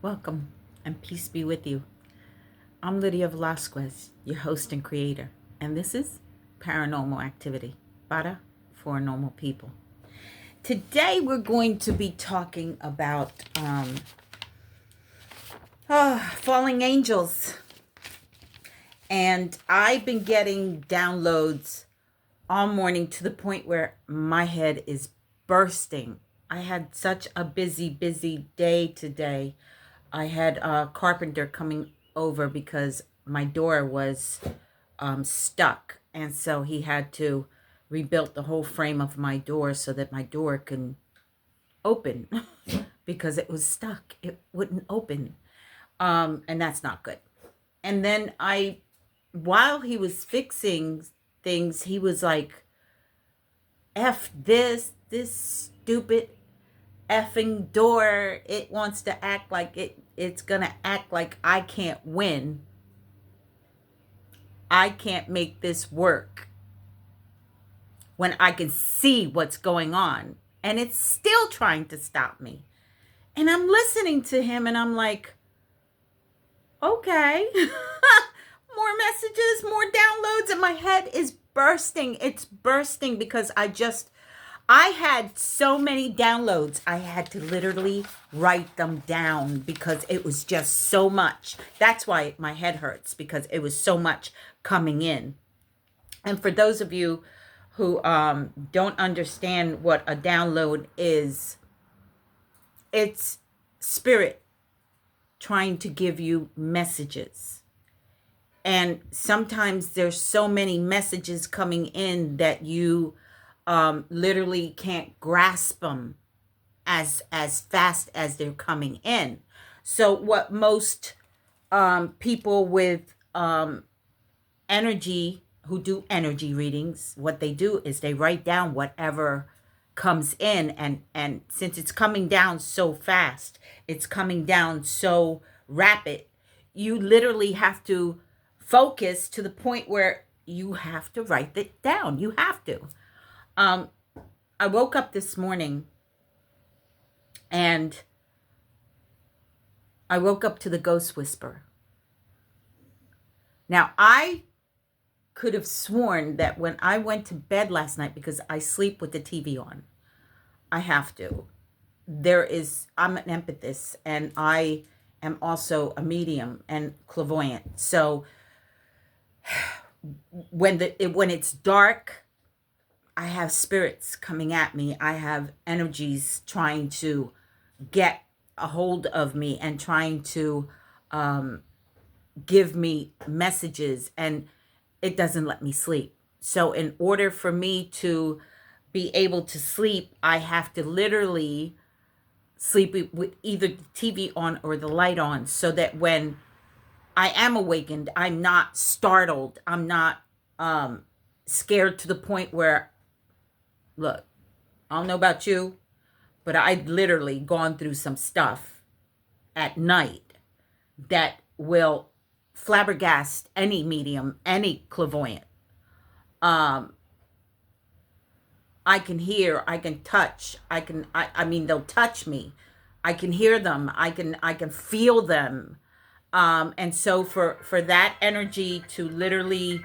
Welcome and peace be with you. I'm Lydia Velasquez, your host and creator, and this is Paranormal Activity, para for normal people. Today we're going to be talking about falling angels, and I've been getting downloads all morning to the point where my head is bursting. I had such a busy day today. I had a carpenter coming over because my door was stuck. And so he had to rebuild the whole frame of my door so that my door can open because it was stuck. It wouldn't open. And that's not good. And then while he was fixing things, he was like, F this stupid effing door. It wants to act like it's gonna act like I can't win. I can't make this work when I can see what's going on. And it's still trying to stop me. And I'm listening to him and I'm like, okay. More messages, more downloads, and my head is bursting. It's bursting because I had so many downloads. I had to literally write them down because it was just so much. That's why my head hurts, because it was so much coming in. And for those of you who don't understand what a download is, it's spirit trying to give you messages. And sometimes there's so many messages coming in that you literally can't grasp them as fast as they're coming in. So what most people with energy, who do energy readings, what they do is they write down whatever comes in, and since it's coming down so fast, it's coming down so rapid, you literally have to focus to the point where you have to write it down. You have to. um I woke up this morning and I woke up to the ghost whisper. Now, I could have sworn that when I went to bed last night, because I sleep with the TV on, I have to. I'm an empathist, and I am also a medium and clairvoyant. So when it's dark, I have spirits coming at me. I have energies trying to get a hold of me and trying to um, give me messages, and it doesn't let me sleep. So, in order for me to be able to sleep, I have to literally sleep with either the TV on or the light on, so that when I am awakened, I'm not startled. I'm not scared to the point where, look, I don't know about you, but I've literally gone through some stuff at night that will flabbergast any medium, any clairvoyant. Um, I can hear, I can touch, I mean, they'll touch me. I can hear them. I can feel them. And so for that energy to literally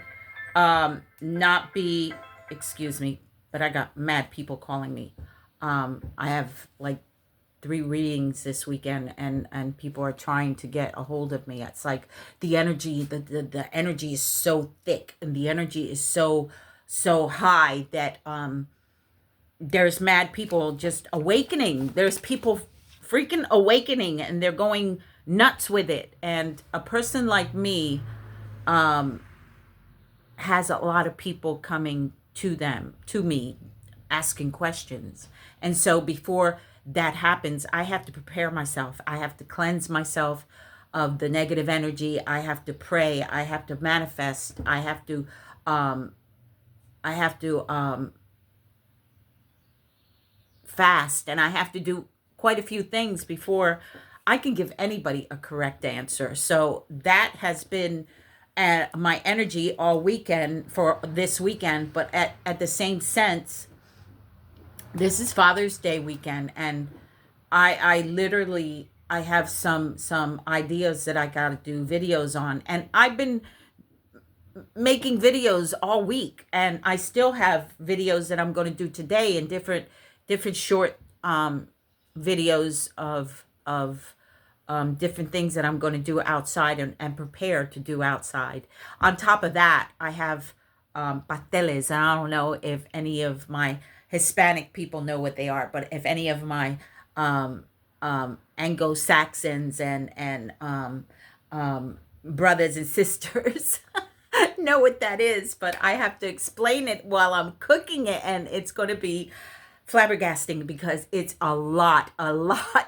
not be, excuse me, but I got mad people calling me. I have like 3 readings this weekend, and people are trying to get a hold of me. It's like the energy is so thick, and the energy is so high that there's mad people just awakening. There's people freaking awakening, and they're going nuts with it. And a person like me um has a lot of people coming to me, asking questions. And so before that happens, I have to prepare myself. I have to cleanse myself of the negative energy. I have to pray. I have to manifest. Um I have to fast, and I have to do quite a few things before I can give anybody a correct answer. So that has been my energy all weekend for this weekend. But at the same sense, this is Father's Day weekend, and I literally I have some ideas that I got to do videos on, and I've been making videos all week, and I still have videos that I'm going to do today, and different short videos of different things that I'm going to do outside, and prepare to do outside. On top of that, I have pasteles, and I don't know if any of my Hispanic people know what they are, but if any of my Anglo-Saxons and brothers and sisters know what that is, but I have to explain it while I'm cooking it, and it's going to be flabbergasting because it's a lot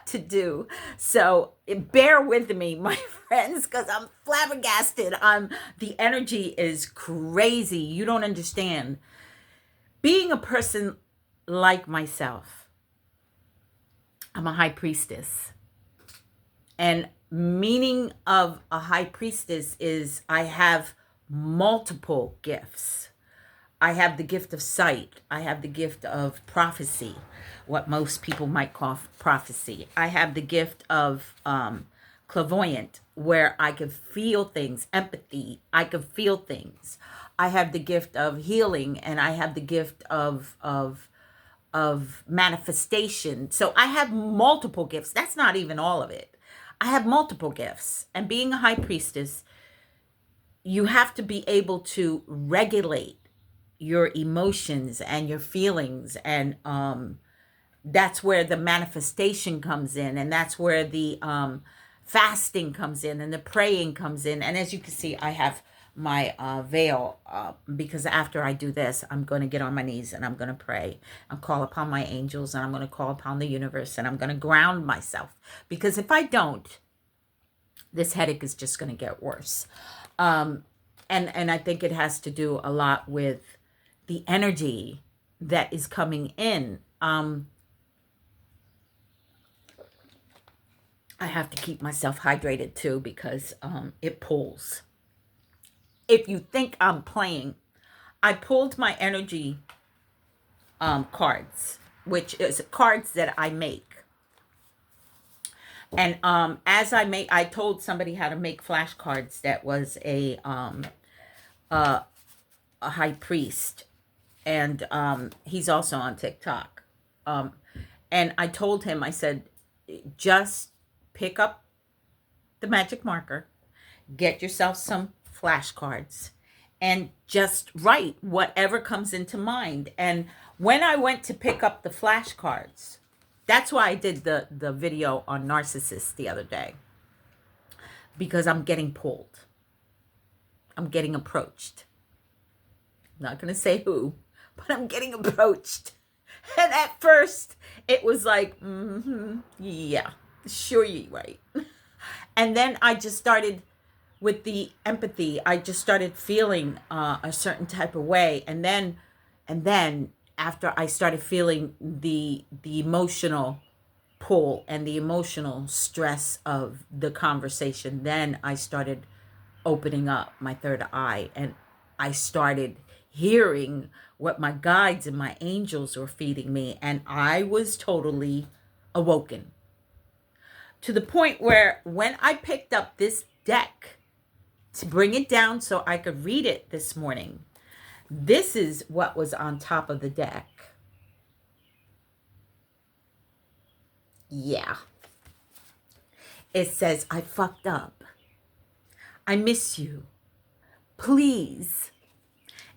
to do. So bear with me, my friends, because I'm flabbergasted. The energy is crazy. You don't understand. Being a person like myself, I'm a high priestess. And meaning of a high priestess is I have multiple gifts. I have the gift of sight. I have the gift of prophecy, what most people might call prophecy. I have the gift of clairvoyant, where I can feel things, empathy. I can feel things. I have the gift of healing, and I have the gift of manifestation. So I have multiple gifts. That's not even all of it. I have multiple gifts. And being a high priestess, you have to be able to regulate your emotions and your feelings, and that's where the manifestation comes in, and that's where the fasting comes in, and the praying comes in. And as you can see, I have my veil, because after I do this, I'm going to get on my knees and I'm going to pray and call upon my angels, and I'm going to call upon the universe, and I'm going to ground myself, because if I don't, this headache is just going to get worse. And I think it has to do a lot with the energy that is coming in. I have to keep myself hydrated too, because it pulls. If you think I'm playing, I pulled my energy cards, which is cards that I make. And as I told somebody how to make flashcards that was a high priest, and he's also on TikTok. And I told him, I said, just pick up the magic marker, get yourself some flashcards, and just write whatever comes into mind. And when I went to pick up the flashcards, that's why I did the video on narcissists the other day, because I'm getting pulled. I'm getting approached. I'm not going to say who, but I'm getting approached. And at first, it was like, yeah, sure you're right. And then I just started with the empathy. I just started feeling a certain type of way. And then after I started feeling the emotional pull and the emotional stress of the conversation, then I started opening up my third eye, and I started hearing what my guides and my angels were feeding me, and I was totally awoken, to the point where when I picked up this deck to bring it down so I could read it this morning, this is what was on top of the deck. Yeah. It says, I fucked up. I miss you. Please.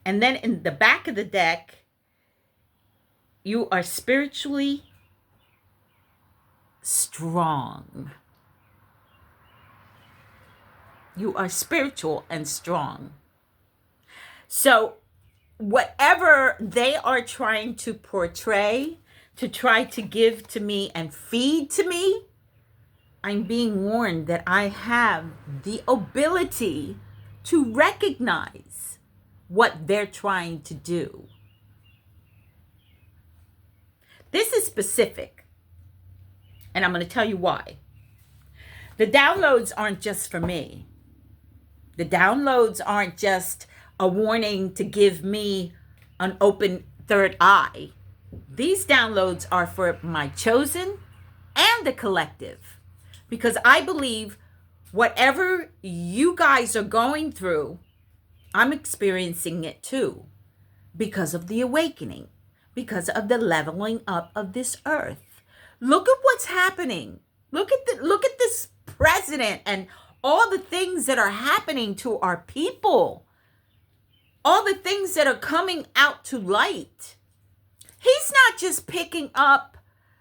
And then in the back of the deck, you are spiritually strong. You are spiritual and strong. So whatever they are trying to portray, to try to give to me and feed to me, I'm being warned that I have the ability to recognize what they're trying to do. This is specific, and I'm going to tell you why. The downloads aren't just for me. The downloads aren't just a warning to give me an open third eye. These downloads are for my chosen and the collective. Because I believe whatever you guys are going through, I'm experiencing it too, because of the awakening, because of the leveling up of this earth. Look at what's happening. Look at this president and all the things that are happening to our people. All the things that are coming out to light. He's not just picking up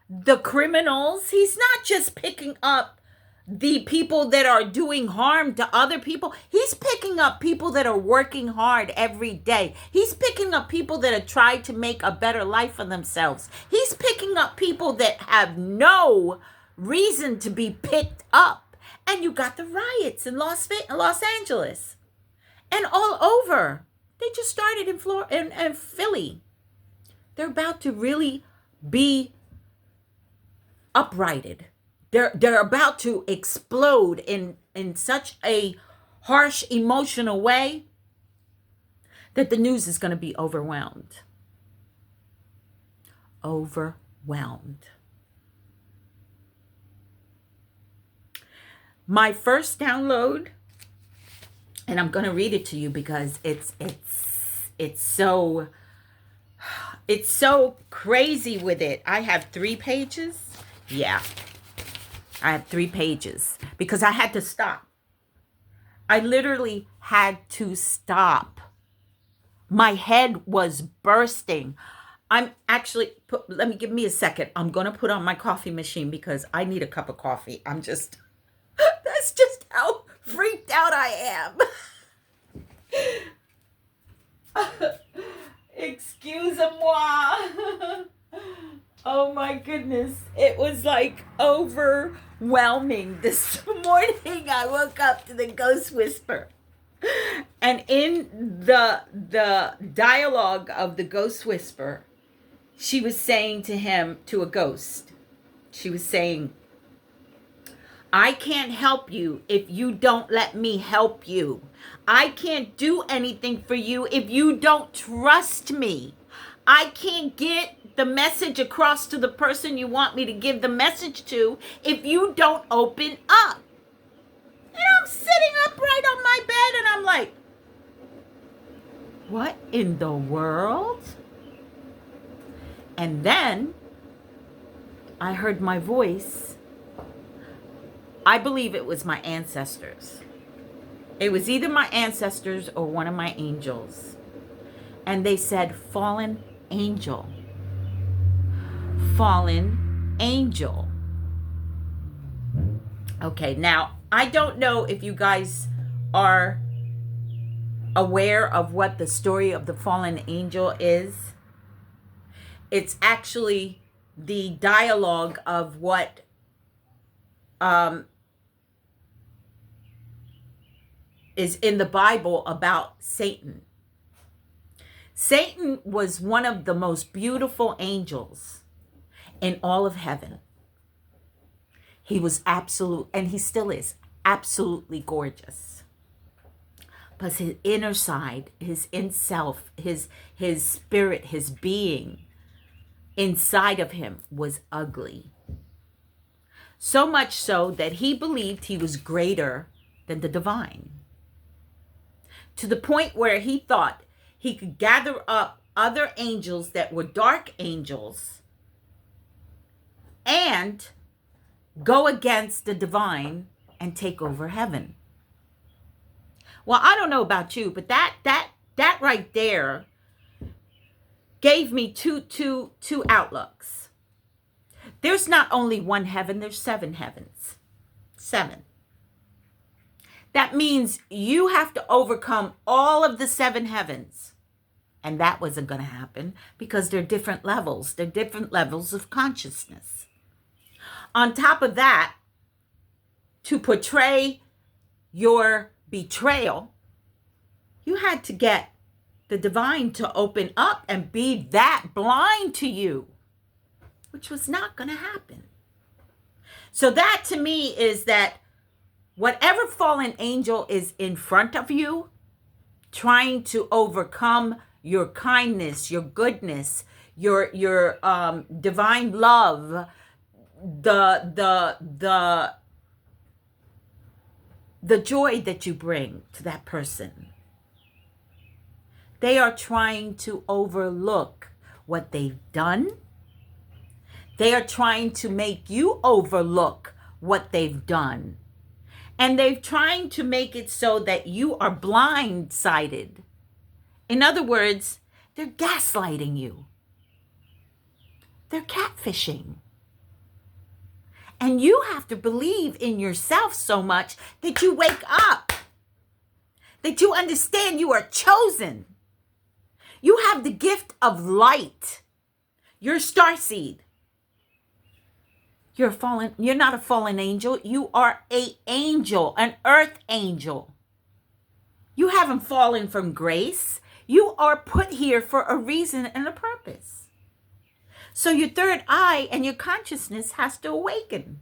the criminals. He's not just picking up the people that are doing harm to other people. He's picking up people that are working hard every day. He's picking up people that are trying to make a better life for themselves. He's picking up people that have no reason to be picked up. And you got the riots in Los Angeles and all over. They just started in Florida and Philly. They're about to really be uprighted. They're about to explode in such a harsh, emotional way that the news is going to be overwhelmed. Overwhelmed. My first download, and I'm going to read it to you because it's so crazy with it. I have 3 pages. Yeah. I have 3 pages because I had to stop. I literally had to stop. My head was bursting. I'm actually, give me a second. I'm going to put on my coffee machine because I need a cup of coffee. That's just how freaked out I am. Excuse-moi. Oh my goodness. It was like overwhelming. This morning I woke up to the Ghost Whisper. And in the dialogue of the Ghost Whisper, she was saying to a ghost, she was saying, I can't help you if you don't let me help you. I can't do anything for you if you don't trust me. I can't get the message across to the person you want me to give the message to if you don't open up. And I'm sitting upright on my bed and I'm like, what in the world? And then I heard my voice. I believe it was my ancestors. It was either my ancestors or one of my angels. And they said, fallen angel. Fallen angel. Okay, now I don't know if you guys are aware of what the story of the fallen angel is. It's actually the dialogue of what is in the Bible about Satan. Satan was one of the most beautiful angels in all of heaven. He was absolute, and he still is, absolutely gorgeous. But his inner side, his in self, his spirit, his being inside of him was ugly. So much so that he believed he was greater than the divine. To the point where he thought he could gather up other angels that were dark angels and go against the divine and take over heaven. Well, I don't know about you, but that right there gave me two outlooks. There's not only one heaven, there's 7 heavens. 7. That means you have to overcome all of the 7 heavens. And that wasn't going to happen because they're different levels. They're different levels of consciousness. On top of that, to portray your betrayal, you had to get the divine to open up and be that blind to you, which was not going to happen. So that to me is that whatever fallen angel is in front of you, trying to overcome your kindness, your goodness, your divine love, the the joy that you bring to that person. They are trying to overlook what they've done. They are trying to make you overlook what they've done. And they're trying to make it so that you are blindsided. In other words, they're gaslighting you. They're catfishing. And you have to believe in yourself so much that you wake up, that you understand you are chosen. You have the gift of light. You're a starseed. You're not a fallen angel. You are an angel, an earth angel. You haven't fallen from grace. You are put here for a reason and a purpose. So your third eye and your consciousness has to awaken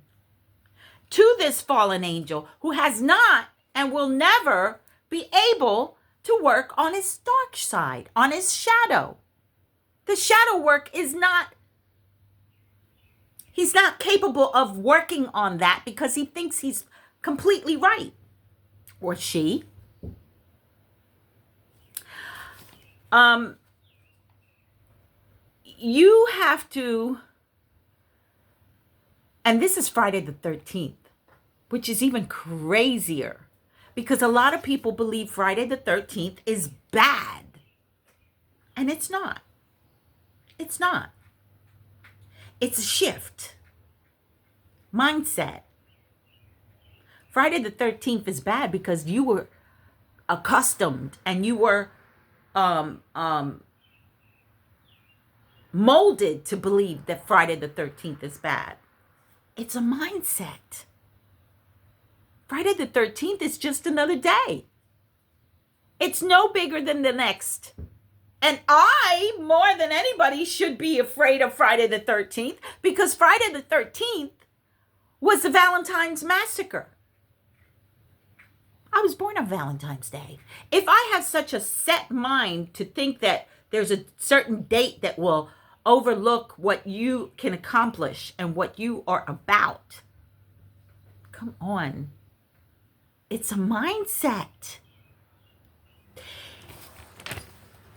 to this fallen angel who has not and will never be able to work on his dark side, on his shadow. The shadow work is not, he's not capable of working on that because he thinks he's completely right. Or she. You have to, and this is Friday the 13th, which is even crazier because a lot of people believe Friday the 13th is bad. And it's not. It's not. It's a shift. Mindset. Friday the 13th is bad because you were accustomed and you were molded to believe that Friday the 13th is bad. It's a mindset. Friday the 13th is just another day. It's no bigger than the next. And I, more than anybody, should be afraid of Friday the 13th because Friday the 13th was the Valentine's Massacre. I was born on Valentine's Day. If I have such a set mind to think that there's a certain date that will overlook what you can accomplish and what you are about, come on. It's a mindset.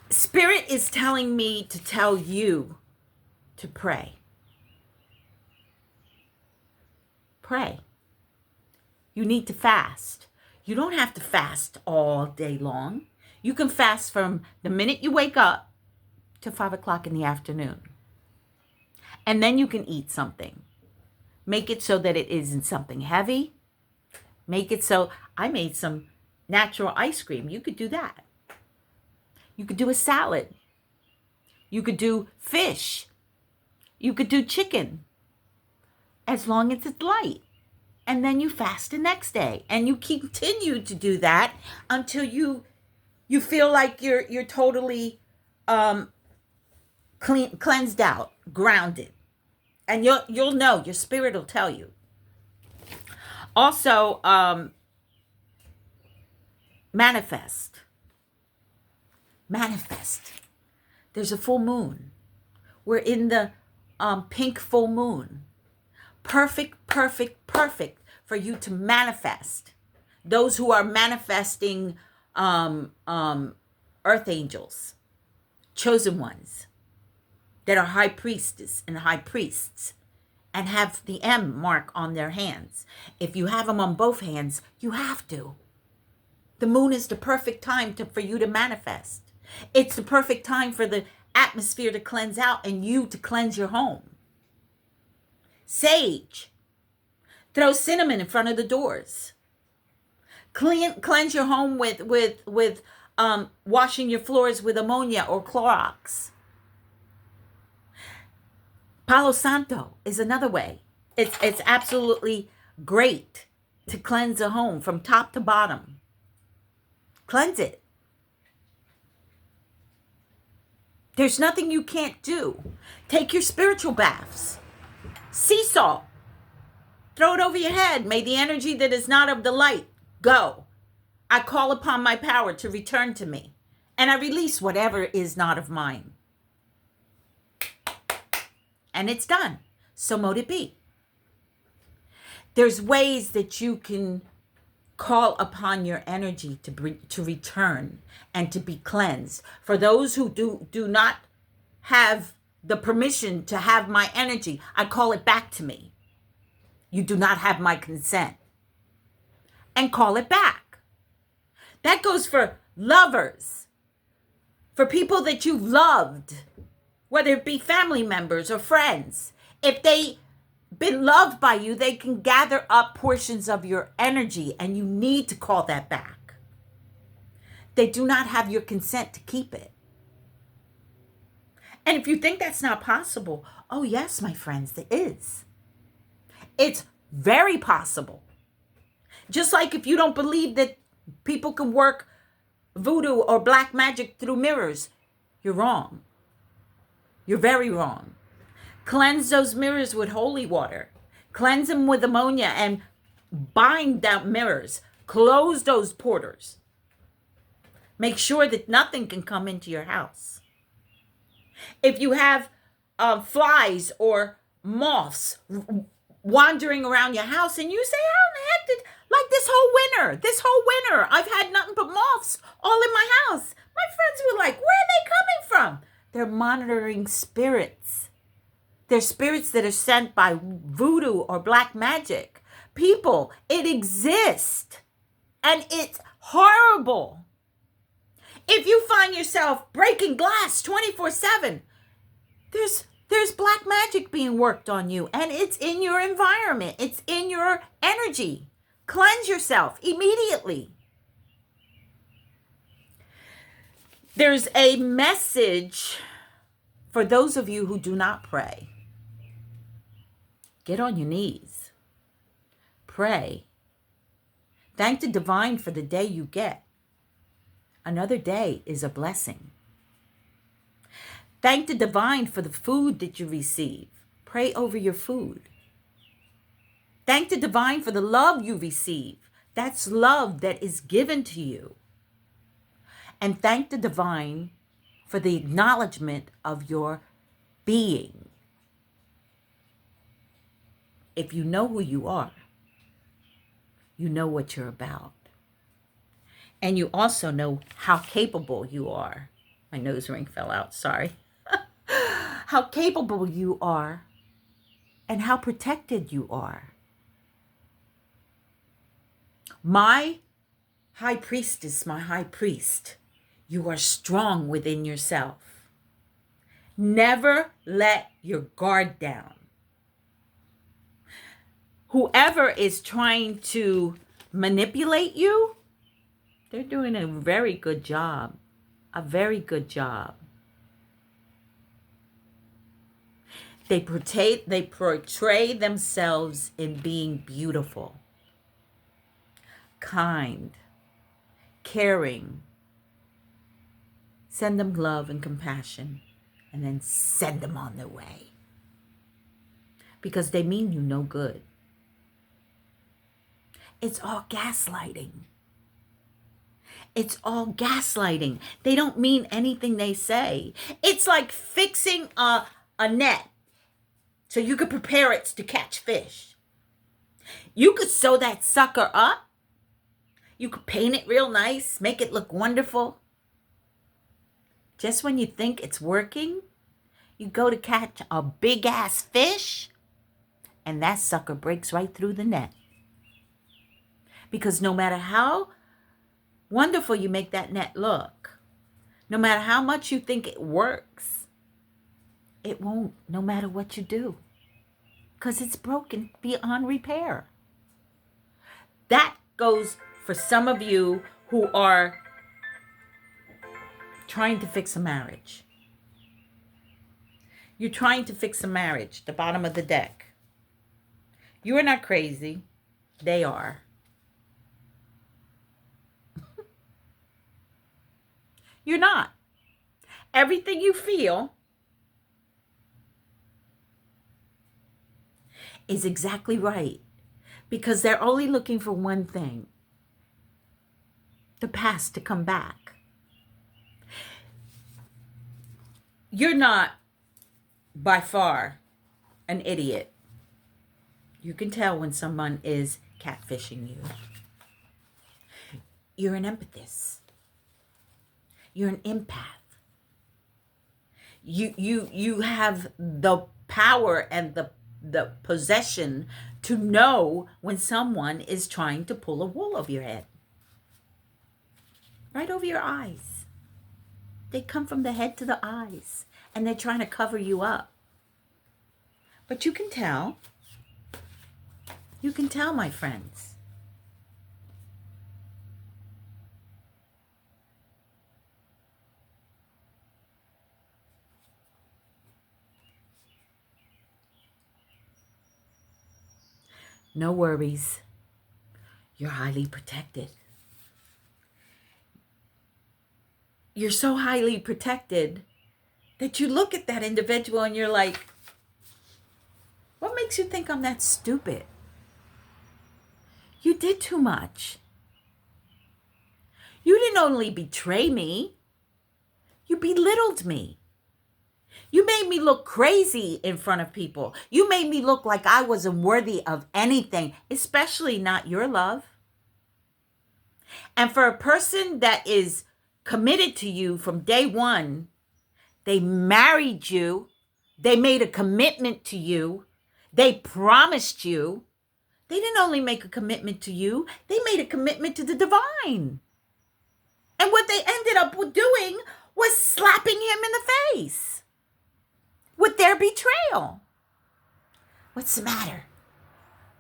Spirit is telling me to tell you to pray. Pray. You need to fast. You don't have to fast all day long. You can fast from the minute you wake up to 5 o'clock in the afternoon. And then you can eat something. Make it so that it isn't something heavy. Make it so, I made some natural ice cream. You could do that. You could do a salad. You could do fish. You could do chicken. As long as it's light. And then you fast the next day. And you continue to do that until you feel like you're totally cleansed out, grounded. And you'll know, your spirit will tell you. Also, manifest. Manifest. There's a full moon. We're in the pink full moon. Perfect, perfect, perfect for you to manifest. Those who are manifesting earth angels, chosen ones, that are high priestess and high priests, and have the M mark on their hands. If you have them on both hands, you have to. The moon is the perfect time for you to manifest. It's the perfect time for the atmosphere to cleanse out and you to cleanse your home. Sage. Throw cinnamon in front of the doors. Cleanse your home with washing your floors with ammonia or Clorox. Palo Santo is another way. It's absolutely great to cleanse a home from top to bottom. Cleanse it. There's nothing you can't do. Take your spiritual baths. Sea salt. Throw it over your head. May the energy that is not of the light go. I call upon my power to return to me. And I release whatever is not of mine. And it's done. So mote it be. There's ways that you can call upon your energy to return and to be cleansed. For those who do not have the permission to have my energy, I call it back to me. You do not have my consent, and call it back. That goes for lovers, for people that you've loved, whether it be family members or friends. If they been loved by you, they can gather up portions of your energy, and you need to call that back. They do not have your consent to keep it. And if you think that's not possible, oh yes, my friends, it is. It's very possible. Just like if you don't believe that people can work voodoo or black magic through mirrors, you're wrong. You're very wrong. Cleanse those mirrors with holy water. Cleanse them with ammonia and bind down mirrors. Close those portals. Make sure that nothing can come into your house. If you have flies or moths wandering around your house and you say, how in the heck did, like this whole winter, I've had nothing but moths all in my house. My friends were like, where are they coming from? They're monitoring spirits. They're spirits that are sent by voodoo or black magic. People, it exists. And it's horrible. If you find yourself breaking glass 24/7, there's black magic being worked on you, and it's in your environment. It's in your energy. Cleanse yourself immediately. There's a message for those of you who do not pray. Get on your knees. Pray. Thank the divine for the day you get. Another day is a blessing. Thank the divine for the food that you receive. Pray over your food. Thank the divine for the love you receive. That's love that is given to you. And thank the divine for the acknowledgement of your being. If you know who you are, you know what you're about. And you also know how capable you are. My nose ring fell out, sorry. How capable you are and how protected you are. My high priestess, my high priest, you are strong within yourself. Never let your guard down. Whoever is trying to manipulate you, they're doing a very good job. A very good job. They portray themselves in being beautiful, kind, caring. Send them love and compassion, and then send them on their way. Because they mean you no good. It's all gaslighting. It's all gaslighting. They don't mean anything they say. It's like fixing a net so you could prepare it to catch fish. You could sew that sucker up. You could paint it real nice, make it look wonderful. Just when you think it's working, you go to catch a big ass fish, and that sucker breaks right through the net. Because no matter how wonderful you make that net look, no matter how much you think it works, it won't, no matter what you do. Because it's broken beyond repair. That goes for some of you who are trying to fix a marriage. You're trying to fix a marriage, the bottom of the deck. You are not crazy. They are. You're not. Everything you feel is exactly right, because they're only looking for one thing: the past to come back. You're not by far an idiot. You can tell when someone is catfishing you. You're an empathist. You're an empath. You have the power and the possession to know when someone is trying to pull a wool over your head. Right over your eyes. They come from the head to the eyes, and they're trying to cover you up. But you can tell. You can tell, my friends. No worries. You're highly protected. You're so highly protected that you look at that individual and you're like, what makes you think I'm that stupid? You did too much. You didn't only betray me, you belittled me. You made me look crazy in front of people. You made me look like I wasn't worthy of anything, especially not your love. And for a person that is committed to you from day one, they married you, they made a commitment to you, they promised you. They didn't only make a commitment to you, they made a commitment to the divine. And what they ended up doing was slapping him in the face with their betrayal. What's the matter?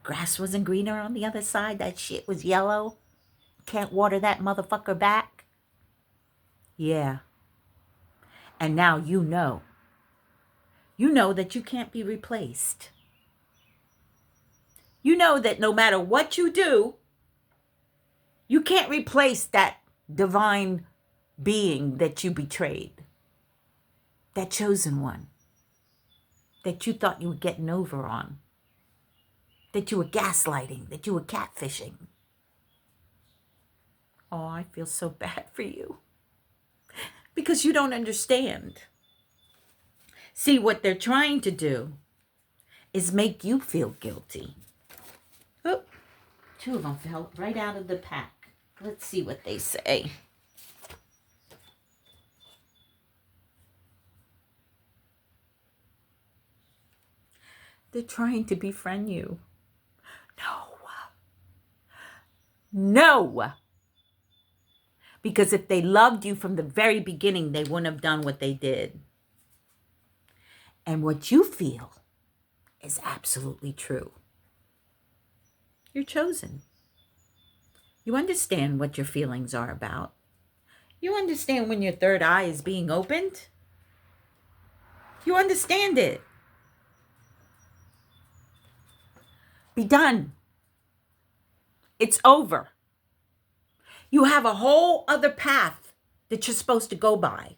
Grass wasn't greener on the other side. That shit was yellow. Can't water that motherfucker back. Yeah. And now you know. You know that you can't be replaced. You know that no matter what you do, you can't replace that divine being that you betrayed. That chosen one. That you thought you were getting over on. That you were gaslighting. That you were catfishing. Oh, I feel so bad for you. Because you don't understand. See, what they're trying to do is make you feel guilty. Oh, two of them fell right out of the pack. Let's see what they say. They're trying to befriend you. No. Because if they loved you from the very beginning, they wouldn't have done what they did. And what you feel is absolutely true. You're chosen. You understand what your feelings are about. You understand when your third eye is being opened. You understand it. Be done. It's over. You have a whole other path that you're supposed to go by.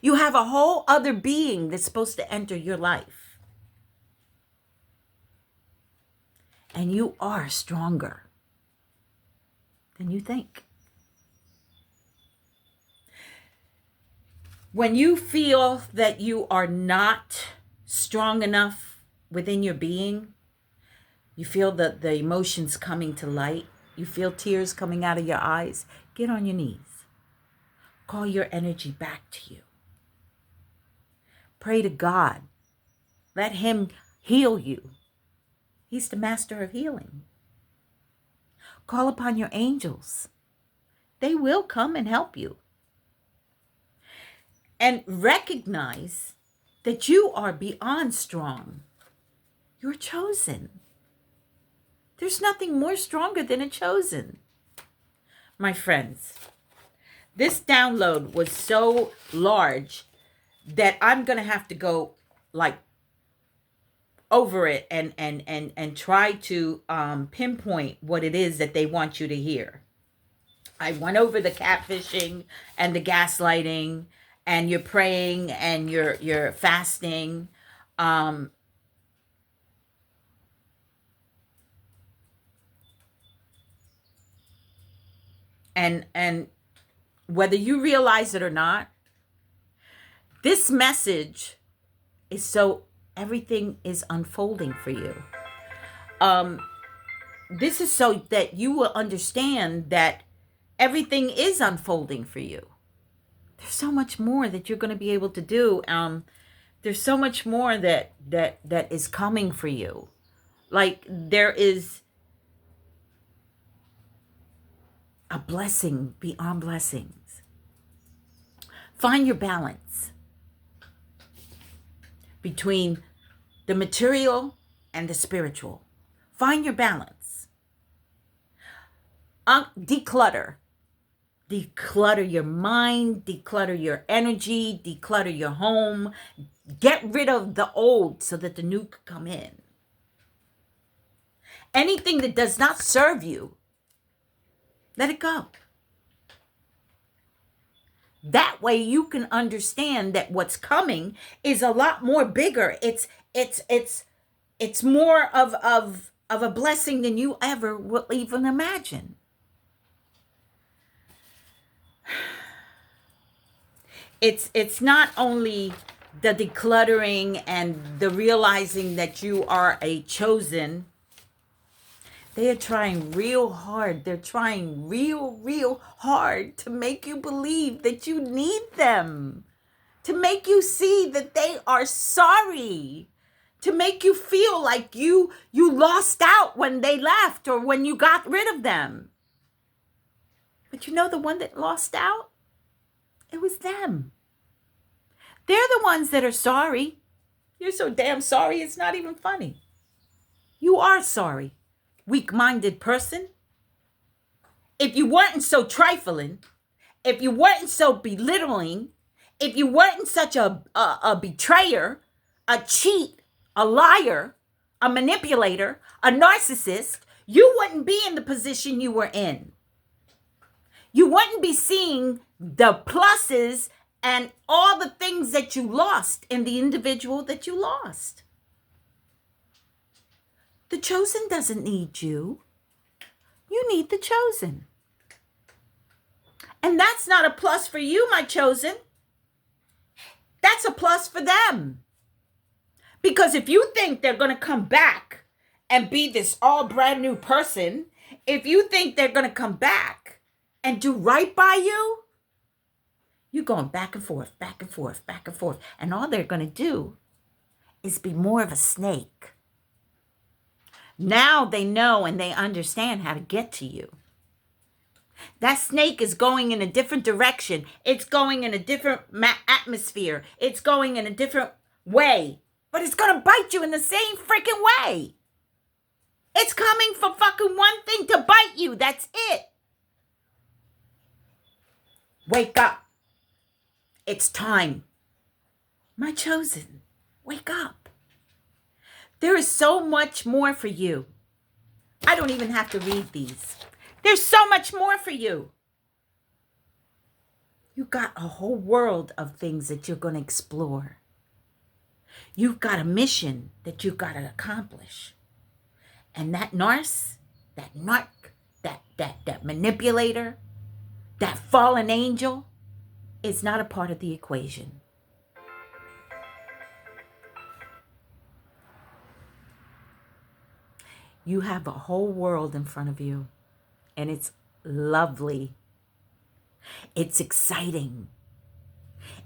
You have a whole other being that's supposed to enter your life. And you are stronger than you think. When you feel that you are not strong enough within your being, you feel the emotions coming to light, you feel tears coming out of your eyes, get on your knees. Call your energy back to you. Pray to God. Let him heal you. He's the master of healing. Call upon your angels. They will come and help you. And recognize that you are beyond strong. You're chosen. There's nothing more stronger than a chosen. My friends, this download was so large that I'm going to have to go like over it and try to pinpoint what it is that they want you to hear. I went over the catfishing and the gaslighting, and you're praying and you're fasting. And whether you realize it or not, this message is so everything is unfolding for you. This is so that you will understand that everything is unfolding for you. There's so much more that you're going to be able to do. There's so much more that is coming for you. Like there is a blessing beyond blessings. Find your balance between the material and the spiritual. Find your balance. Declutter. Declutter your mind, declutter your energy, declutter your home. Get rid of the old so that the new can come in. Anything that does not serve you, let it go. That way you can understand that what's coming is a lot more bigger. It's more of a blessing than you ever will even imagine. It's not only the decluttering and the realizing that you are a chosen. They are trying real hard. They're trying real hard to make you believe that you need them, to make you see that they are sorry, to make you feel like you lost out when they left or when you got rid of them. But you know the one that lost out? It was them. They're the ones that are sorry. You're so damn sorry, it's not even funny. You are sorry, weak-minded person. If you weren't so trifling, if you weren't so belittling, if you weren't such a betrayer, a cheat, a liar, a manipulator, a narcissist, you wouldn't be in the position you were in. You wouldn't be seeing the pluses and all the things that you lost in the individual that you lost. The chosen doesn't need you. You need the chosen. And that's not a plus for you, my chosen. That's a plus for them. Because if you think they're going to come back and be this all brand new person, if you think they're going to come back and do right by you, you're going back and forth, back and forth, back and forth. And all they're going to do is be more of a snake. Now they know and they understand how to get to you. That snake is going in a different direction. It's going in a different atmosphere. It's going in a different way. But it's going to bite you in the same freaking way. It's coming for fucking one thing, to bite you. That's it. Wake up. It's time. My chosen, wake up. There is so much more for you. I don't even have to read these. There's so much more for you. You got a whole world of things that you're going to explore. You've got a mission that you've got to accomplish. And that narc, that manipulator, that fallen angel is not a part of the equation. You have a whole world in front of you, and it's lovely. It's exciting.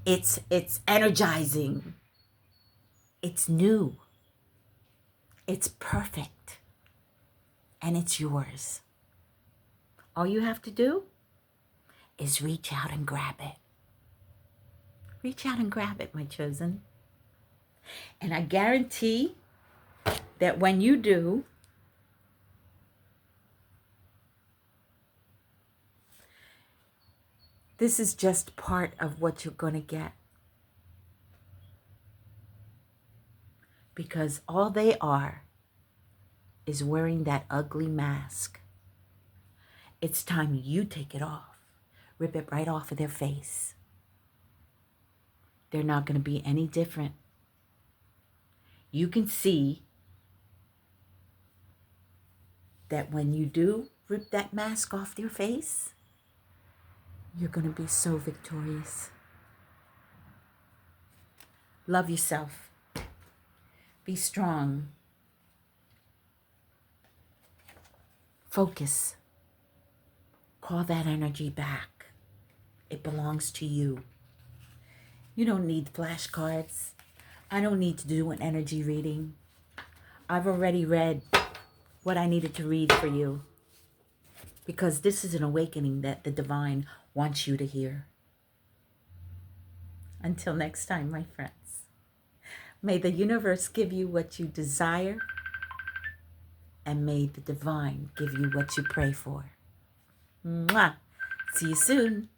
It's energizing. It's new. It's perfect. And it's yours. All you have to do is reach out and grab it. Reach out and grab it, my chosen. And I guarantee that when you do, this is just part of what you're going to get. Because all they are is wearing that ugly mask. It's time you take it off. Rip it right off of their face. They're not going to be any different. You can see that when you do rip that mask off their face, you're going to be so victorious. Love yourself. Be strong. Focus. call that energy back. It belongs to you. You don't need flashcards. I don't need to do an energy reading. I've already read what I needed to read for you, because this is an awakening that the divine wants you to hear. Until next time, my friends, may the universe give you what you desire, and may the divine give you what you pray for. Mwah! See you soon.